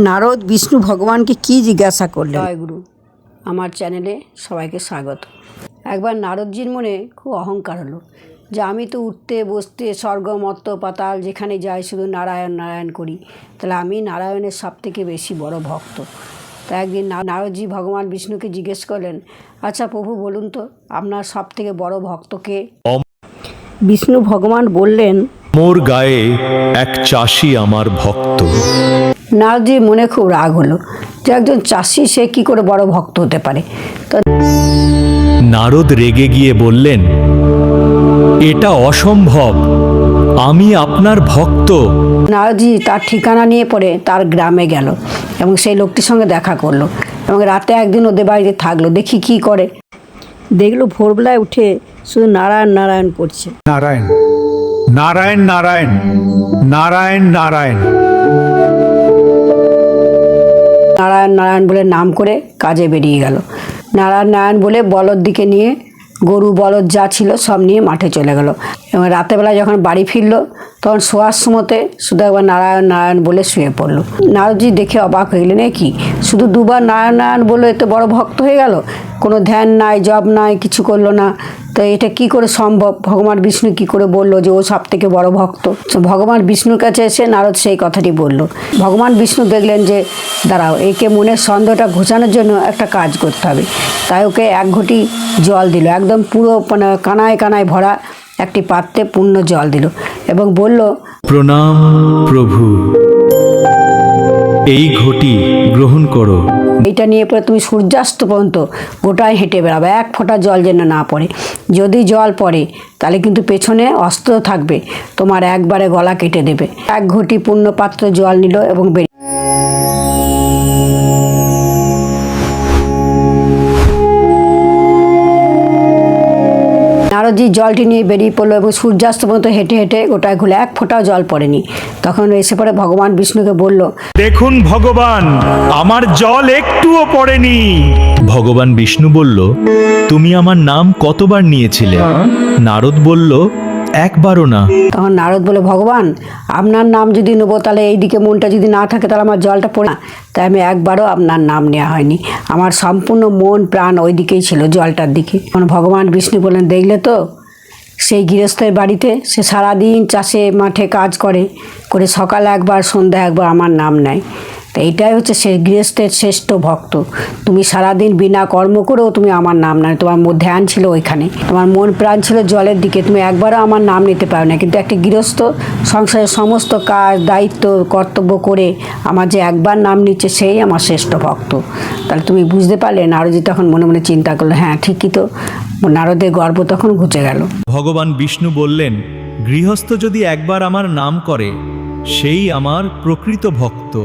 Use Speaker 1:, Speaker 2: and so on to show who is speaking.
Speaker 1: নারদ বিষ্ণু ভগবানকে কি জিজ্ঞাসা করলেন? জয় গুরু, আমার চ্যানেলে সবাইকে স্বাগত। একবার নারদজির মনে খুব অহংকার হলো যে আমি তো উঠতে বসতে স্বর্গ মর্ত্য পাতাল যেখানে যাই শুধু নারায়ণ নারায়ণ করি, তাহলে আমি নারায়ণের সবথেকে বেশি বড় ভক্ত। তা একদিন নারদজি ভগবান বিষ্ণুকে জিজ্ঞেস করলেন, আচ্ছা প্রভু বলুন তো আপনার সবথেকে বড় ভক্তকে? বিষ্ণু ভগবান বললেন,
Speaker 2: মোর গায়ে এক চাষি আমার ভক্ত।
Speaker 1: নারদজির মনে খুব রাগ হলো যে একজন চাষি সে কি করে বড় ভক্ত হতে পারে। তো
Speaker 2: নারদ রেগে গিয়ে বললেন, এটা অসম্ভব, আমি আপনার ভক্ত।
Speaker 1: নারদজি তার ঠিকানা নিয়ে পরে তার গ্রামে গেল এবং সেই লোকটির সঙ্গে দেখা করলো এবং রাতে একদিন ওদের বাড়িতে থাকলো। দেখি কি করে, দেখলো ভোরবেলায় উঠে শুধু নারায়ণ নারায়ণ করছে।
Speaker 3: নারায়ণ নারায়ণ নারায়ণ নারায়ণ নারায়ণ
Speaker 1: নারায়ণ নারায়ণ বলে নাম করে কাজে বেরিয়ে গেল। নারায়ণ নারায়ণ বলে বলদ দিকে নিয়ে গরু বলদ যা ছিল সব নিয়ে মাঠে চলে গেল এবং রাতেরবেলা যখন বাড়ি ফিরলো তখন শোয়ার সময়তে শুধু একবার নারায়ণ নারায়ণ বলে শুয়ে পড়লো। নারদজি দেখে অবাক হয়ে গেলেন, কি শুধু দুবার নারায়ণ নারায়ণ বলে এত বড় ভক্ত হয়ে গেল, কোনো ধ্যান নাই জপ নাই কিছু করলো না, তো এটা কি করে সম্ভব? ভগবান বিষ্ণু কি করে বললো যে ও সব থেকে বড় ভক্ত? ভগবান বিষ্ণুর কাছে এসে নারদ সেই কথাটি বলল। ভগবান বিষ্ণু দেখলেন যে দাঁড়াও, একে মনের সন্দেহটা ঘোচানোর জন্য একটা কাজ করতে হবে। তাই ওকে এক ঘটি জল দিল, একদম পুরো মানে কানায় কানায় ভরা একটি পাত্রে পূর্ণ জল দিল এবং বলল,
Speaker 2: প্রণাম প্রভু, এই ঘটি গ্রহণ করো।
Speaker 1: এইটা নিয়ে পরে তুমি সূর্যাস্ত পর্যন্ত গোটায় হেঁটে বেড়াবে, এক ফোঁটা জল যেন না পড়ে। যদি জল পড়ে তাহলে কিন্তু পেছনে অস্ত্র থাকবে, তোমার একবারে গলা কেটে দেবে। এক ঘটি পূর্ণ পাত্র জল নিল এবং নারদজি জলটি নিয়ে বেরিয়ে পড়লো এবং সূর্যাস্ত পর্যন্ত হেঁটে হেঁটে গোটায় ঘুরে এক ফোঁটাও জল পড়েনি। তখন এসে পরে ভগবান বিষ্ণুকে বলল,
Speaker 2: দেখুন ভগবান, আমার জল একটুও পড়েনি। ভগবান বিষ্ণু বলল, তুমি আমার নাম কতবার নিয়েছিলে? নারদ বলল, একবারও না।
Speaker 1: তখন নারদ বলে, ভগবান আপনার নাম যদি নেবো তাহলে এইদিকে মনটা যদি না থাকে তাহলে আমার জলটা পড়ে না, তাই আমি একবারও আপনার নাম নেওয়া হয়নি, আমার সম্পূর্ণ মন প্রাণ ওই দিকেই ছিল, জলটার দিকে। তখন ভগবান বিষ্ণু বললেন, দেখলে তো সেই গৃহস্থের বাড়িতে সে সারাদিন চাষে মাঠে কাজ করে সকালে একবার সন্ধ্যা একবার আমার নাম নেয়। তো এইটাই হচ্ছে সে গৃহস্থের শ্রেষ্ঠ ভক্ত। তুমি সারাদিন বিনা কর্ম করেও তুমি আমার নাম নেয়, তোমার ধ্যান ছিল ওইখানে, তোমার মন প্রাণ ছিল জলের দিকে, তুমি একবারও আমার নাম নিতে পারো না। কিন্তু একটি গৃহস্থ সংসারের সমস্ত কাজ দায়িত্ব কর্তব্য করে আমার যে একবার নাম নিচ্ছে সেই আমার শ্রেষ্ঠ ভক্ত। তাহলে তুমি বুঝতে পারলে? নারদজি তখন মনে মনে চিন্তা করলো, হ্যাঁ ঠিকই তো। নারদের গর্ব তখন ঘুচে গেল।
Speaker 2: ভগবান বিষ্ণু বললেন, গৃহস্থ যদি একবার আমার নাম করে সেই আমার প্রকৃত ভক্ত।